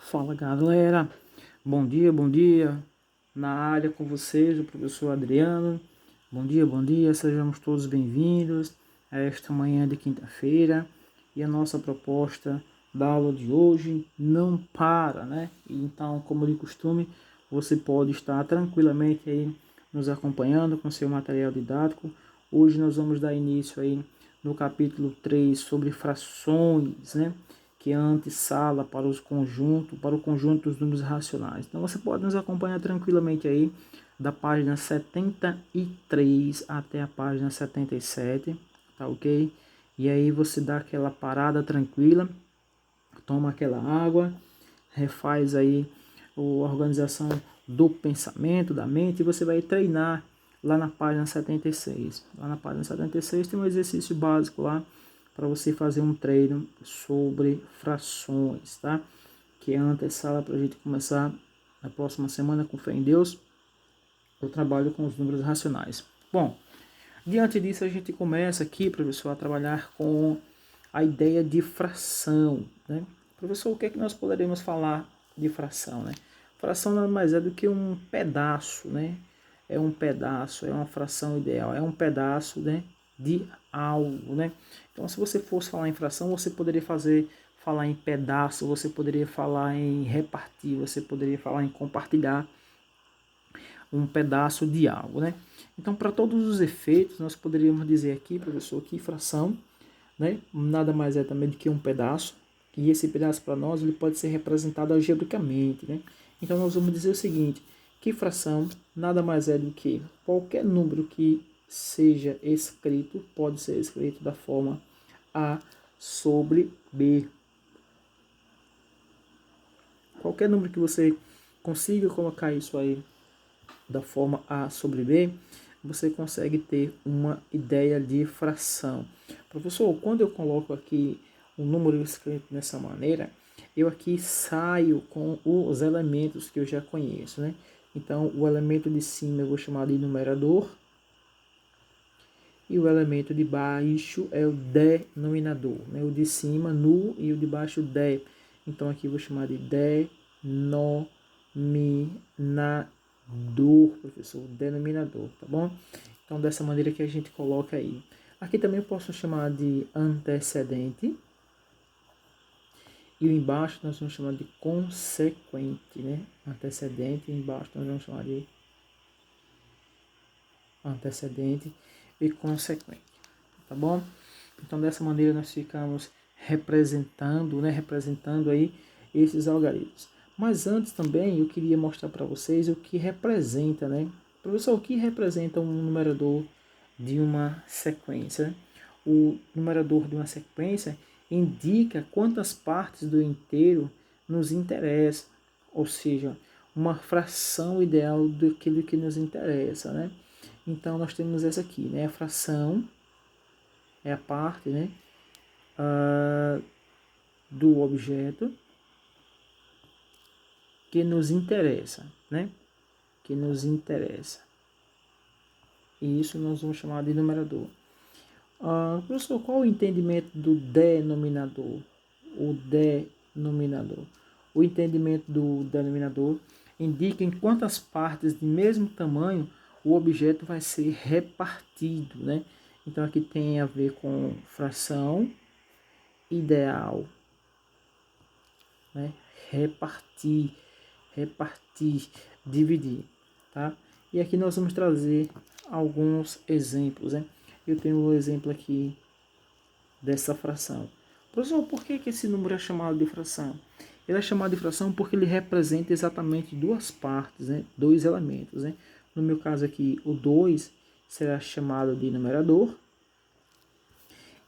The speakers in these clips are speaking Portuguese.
Fala galera, bom dia, na área com vocês, o professor Adriano. Bom dia, sejamos todos bem-vindos a esta manhã de quinta-feira. E a nossa proposta da aula de hoje não para, né? Então, como de costume, você pode estar tranquilamente aí nos acompanhando com seu material didático. Hoje nós vamos dar início aí no capítulo 3 sobre frações, né? Que é a antessala para o conjunto dos números racionais. Então você pode nos acompanhar tranquilamente aí da página 73 até a página 77, tá ok? E aí você dá aquela parada tranquila, toma aquela água, refaz aí a organização do pensamento, da mente, e você vai treinar lá na página 76. Lá na página 76 tem um exercício básico lá para você fazer um treino sobre frações, tá? Que é a antessala para a gente começar na próxima semana, com fé em Deus, o trabalho com os números racionais. Bom, diante disso a gente começa aqui, professor, a trabalhar com a ideia de fração, né? Professor, o que é que nós poderíamos falar de fração, né? Fração nada mais é do que um pedaço, né? É um pedaço, é uma fração ideal, é um pedaço, né, de algo, né? Então, se você fosse falar em fração, você poderia falar em pedaço, você poderia falar em repartir, você poderia falar em compartilhar um pedaço de algo, né? Então, para todos os efeitos, nós poderíamos dizer aqui, professor, que fração, né, nada mais é também do que um pedaço, e esse pedaço para nós ele pode ser representado algebricamente, né? Então nós vamos dizer o seguinte, que fração nada mais é do que qualquer número que seja escrito, pode ser escrito da forma A sobre B. Qualquer número que você consiga colocar isso aí da forma A sobre B, você consegue ter uma ideia de fração. Professor, quando eu coloco aqui um número escrito dessa maneira, eu aqui saio com os elementos que eu já conheço, né? Então, o elemento de cima eu vou chamar de numerador, e o elemento de baixo é o denominador, né? O de cima, nu, e o de baixo, de. Então, aqui eu vou chamar de denominador, professor, denominador, tá bom? Então, dessa maneira que a gente coloca aí. Aqui também eu posso chamar de antecedente. E o embaixo nós vamos chamar de consequente, né? Antecedente, embaixo nós vamos chamar de antecedente e consequente, tá bom? Então, dessa maneira nós ficamos representando, né? Representando aí esses algarismos. Mas antes também eu queria mostrar para vocês o que representa, né? Professor, o que representa um numerador de uma sequência? O numerador de uma sequência indica quantas partes do inteiro nos interessa, ou seja, uma fração ideal daquilo que nos interessa, né? Então nós temos essa aqui, né? A fração é a parte, né, do objeto que nos interessa, né? Que nos interessa. E isso nós vamos chamar de numerador. Professor, qual o entendimento do denominador? O denominador. O entendimento do denominador indica em quantas partes de mesmo tamanho o objeto vai ser repartido, né? Então aqui tem a ver com fração ideal, né? Repartir, dividir, tá? E aqui nós vamos trazer alguns exemplos, né? Eu tenho um exemplo aqui dessa fração. Professor, por que esse número é chamado de fração? Ele é chamado de fração porque ele representa exatamente duas partes, né? Dois elementos, né? No meu caso aqui, o 2 será chamado de numerador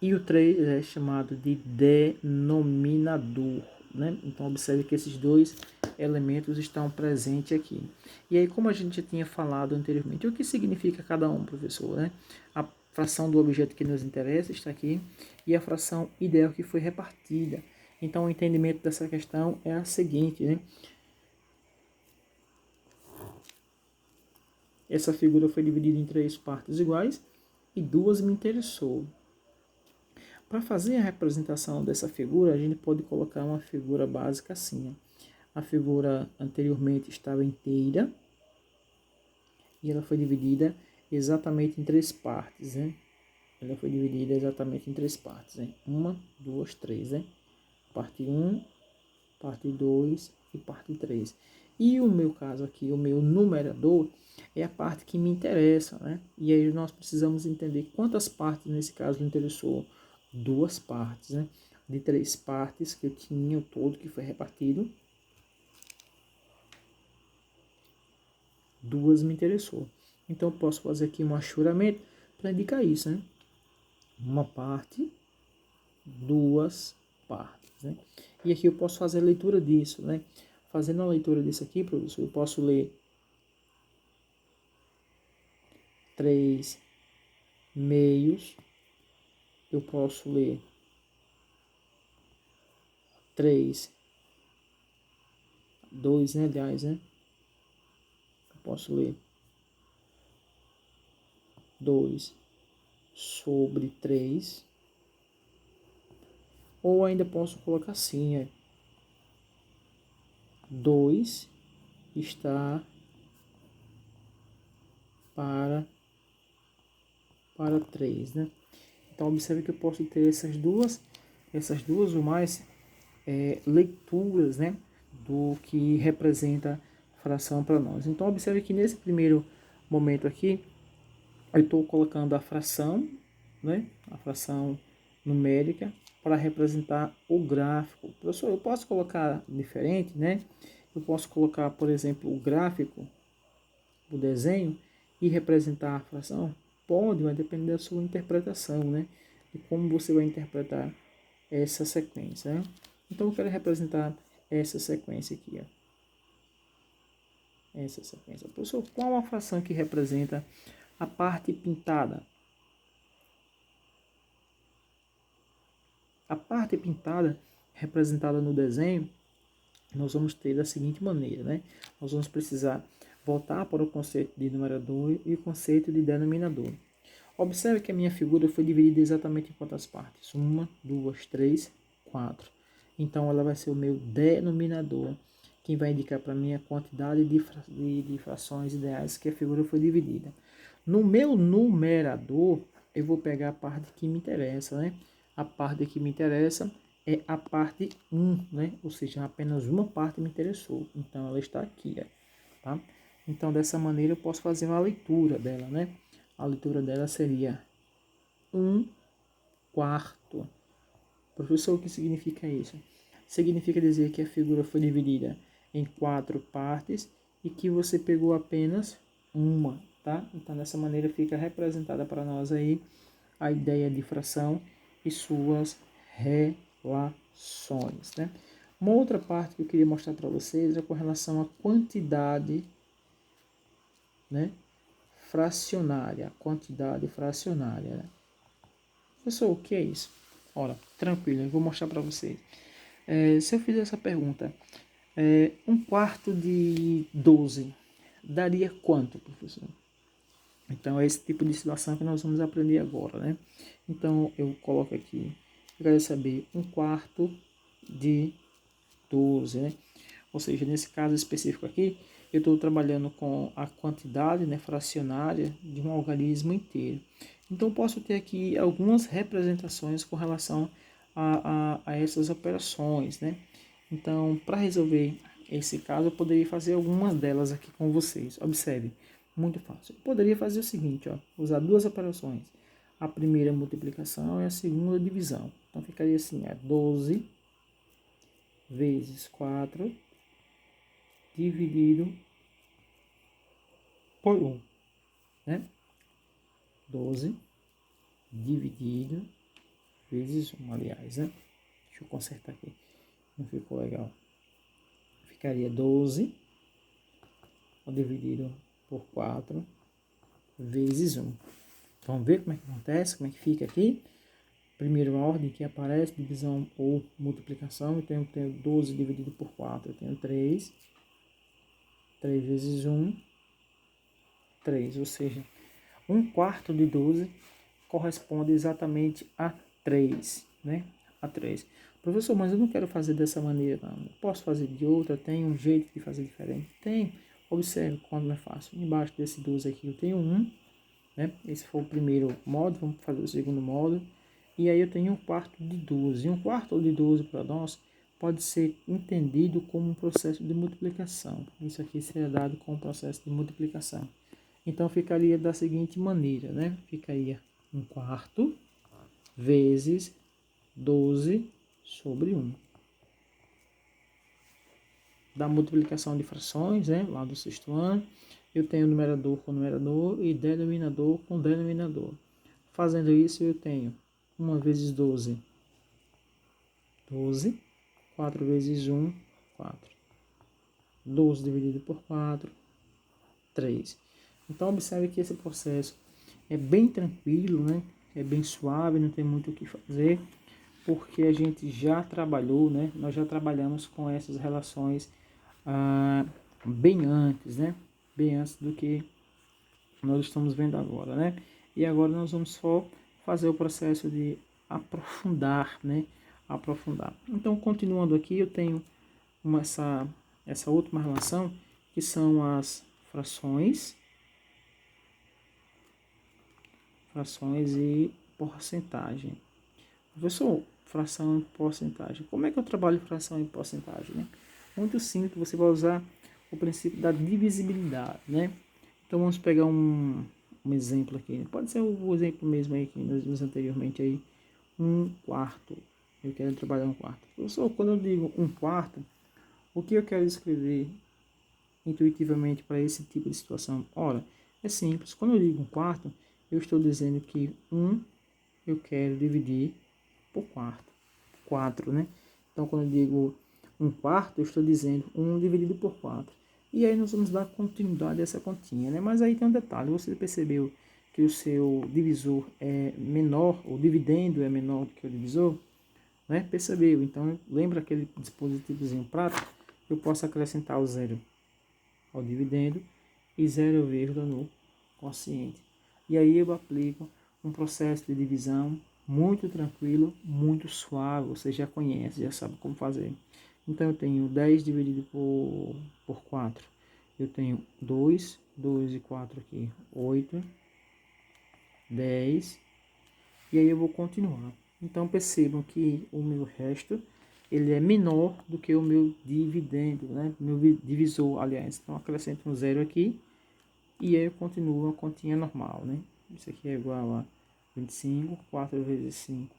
e o 3 é chamado de denominador, né? Então, observe que esses dois elementos estão presentes aqui. E aí, como a gente já tinha falado anteriormente, o que significa cada um, professor, né? A fração do objeto que nos interessa está aqui e a fração ideal que foi repartida. Então, o entendimento dessa questão é a seguinte, né? Essa figura foi dividida em três partes iguais e duas me interessou. Para fazer a representação dessa figura, a gente pode colocar uma figura básica assim, né? A figura anteriormente estava inteira e ela foi dividida exatamente em 3 partes, né? Ela foi dividida exatamente em 3 partes, né? 1, 2, 3, né? Parte 1, parte 2 e parte 3. E o meu caso aqui, o meu numerador, é a parte que me interessa, né? E aí nós precisamos entender quantas partes nesse caso me interessou. 2 partes, né? De 3 partes que eu tinha, o todo que foi repartido, 2 me interessou. Então eu posso fazer aqui um achuramento para indicar isso, né? Uma parte, 2 partes, né? E aqui eu posso fazer a leitura disso, né? Fazendo a leitura disso aqui, professor, eu posso ler 3 meios, eu posso ler 3, 2, né, aliás, né? Eu posso ler 2 sobre 3, ou ainda posso colocar assim, 2 está para 3, né? Então observe que eu posso ter essas duas ou mais leituras, né, do que representa fração para nós. Então observe que nesse primeiro momento aqui eu estou colocando a fração, né, a fração numérica para representar o gráfico. Professor, eu posso colocar diferente, né? Eu posso colocar, por exemplo, o gráfico, o desenho e representar a fração? Pode, vai depender da sua interpretação, né? De como você vai interpretar essa sequência, né? Então eu quero representar essa sequência aqui, ó. Essa sequência. Professor, qual a fração que representa a parte pintada? A parte pintada, representada no desenho, nós vamos ter da seguinte maneira, né? Nós vamos precisar voltar para o conceito de numerador e o conceito de denominador. Observe que a minha figura foi dividida exatamente em quantas partes? 1, 2, 3, 4. Então, ela vai ser o meu denominador, que vai indicar para mim a quantidade de frações ideais que a figura foi dividida. No meu numerador, eu vou pegar a parte que me interessa, né? A parte que me interessa é a parte 1, né? Ou seja, apenas uma parte me interessou. Então, ela está aqui, tá? Então, dessa maneira, eu posso fazer uma leitura dela, né? A leitura dela seria 1/4. Professor, o que significa isso? Significa dizer que a figura foi dividida em 4 partes e que você pegou apenas uma, tá? Então, dessa maneira fica representada para nós aí a ideia de fração e suas relações, né? Uma outra parte que eu queria mostrar para vocês é com relação à quantidade, né, fracionária, quantidade fracionária, né? Professor, o que é isso? Ora, tranquilo, eu vou mostrar para vocês. Se eu fizer essa pergunta, 1/4 de 12 daria quanto, professor? Então, é esse tipo de situação que nós vamos aprender agora, né? Então, eu coloco aqui, eu quero saber 1/4 de 12, né? Ou seja, nesse caso específico aqui, eu estou trabalhando com a quantidade, né, fracionária de um algarismo inteiro. Então, posso ter aqui algumas representações com relação a essas operações, né? Então, para resolver esse caso, eu poderia fazer algumas delas aqui com vocês. Observe, muito fácil. Eu poderia fazer o seguinte, ó, usar duas operações. A primeira multiplicação e a segunda divisão. Então, ficaria assim, 12 vezes 4 dividido por 1, né? 12 dividido vezes 1, aliás, né? Deixa eu consertar aqui, não ficou legal. Ficaria 12 dividido por 4 vezes 1. Vamos ver como é que acontece, como é que fica aqui. Primeiro a ordem que aparece, divisão ou multiplicação. Então eu tenho 12 dividido por 4, eu tenho 3. 3 vezes 1, 3, ou seja, 1/4 de 12 corresponde exatamente a 3, né? A 3. Professor, mas eu não quero fazer dessa maneira, não. Eu posso fazer de outra, tem um jeito de fazer diferente? Tem. Observe quando é fácil. Embaixo desse 12 aqui eu tenho um, né? Esse foi o primeiro modo, vamos fazer o segundo modo. E aí eu tenho um quarto de 12. Um quarto de 12 para nós pode ser entendido como um processo de multiplicação. Isso aqui seria dado como um processo de multiplicação. Então ficaria da seguinte maneira, né? Ficaria um quarto vezes 12 sobre 1. Da multiplicação de frações, né? Lá do sexto ano, eu tenho numerador com numerador e denominador com denominador. Fazendo isso, eu tenho 1 vezes 12, 12. 4 vezes 1, 4. 12 dividido por 4, 3. Então, observe que esse processo é bem tranquilo, né? É bem suave, não tem muito o que fazer, porque a gente já trabalhou, né? Nós já trabalhamos com essas relações bem antes, né? Bem antes do que nós estamos vendo agora, né? E agora nós vamos só fazer o processo de aprofundar, né? Aprofundar. Então, continuando aqui, eu tenho essa última relação, que são as frações e porcentagem. Professor, fração e porcentagem. Como é que eu trabalho fração e porcentagem, né? Muito simples, você vai usar o princípio da divisibilidade, né? Então vamos pegar um exemplo aqui. Pode ser o exemplo mesmo aí que nós vimos anteriormente aí. 1/4. Eu quero trabalhar 1/4. Professor, quando eu digo 1/4, o que eu quero escrever intuitivamente para esse tipo de situação? Ora, é simples. Quando eu digo 1/4, eu estou dizendo que 1 eu quero dividir por 4, né? Então, quando eu digo 1/4, eu estou dizendo 1 dividido por 4. E aí nós vamos dar continuidade a essa continha, né? Mas aí tem um detalhe, você percebeu que o seu divisor é menor, o dividendo é menor do que o divisor, né? Percebeu? Então, lembra aquele dispositivozinho prático? Eu posso acrescentar o zero ao dividendo e 0, no quociente. E aí eu aplico um processo de divisão muito tranquilo, muito suave, você já conhece, já sabe como fazer. Então eu tenho 10 dividido por 4. Eu tenho 2 e 4 aqui, 8, 10, e aí eu vou continuar. Então percebam que o meu resto ele é menor do que o meu dividendo, né? Meu divisor, aliás. Então acrescento um zero aqui e aí eu continuo a continha normal, né? Isso aqui é igual a 25, 4 vezes 5,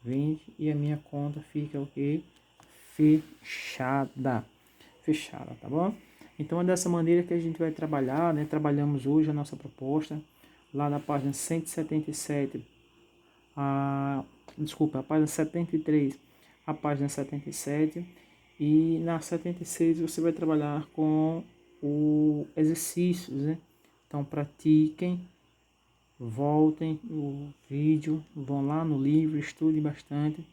20, e a minha conta fica o quê? Fechada. Fechada, tá bom? Então é dessa maneira que a gente vai trabalhar, né? Trabalhamos hoje a nossa proposta lá na página 177, a página 73, a página 77, e na 76 você vai trabalhar com o exercícios, né? Então pratiquem, voltem o vídeo, vão lá no livro, estudem bastante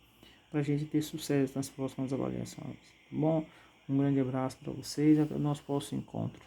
para a gente ter sucesso nas próximas avaliações. Tá bom? Um grande abraço para vocês, até o nosso próximo encontro.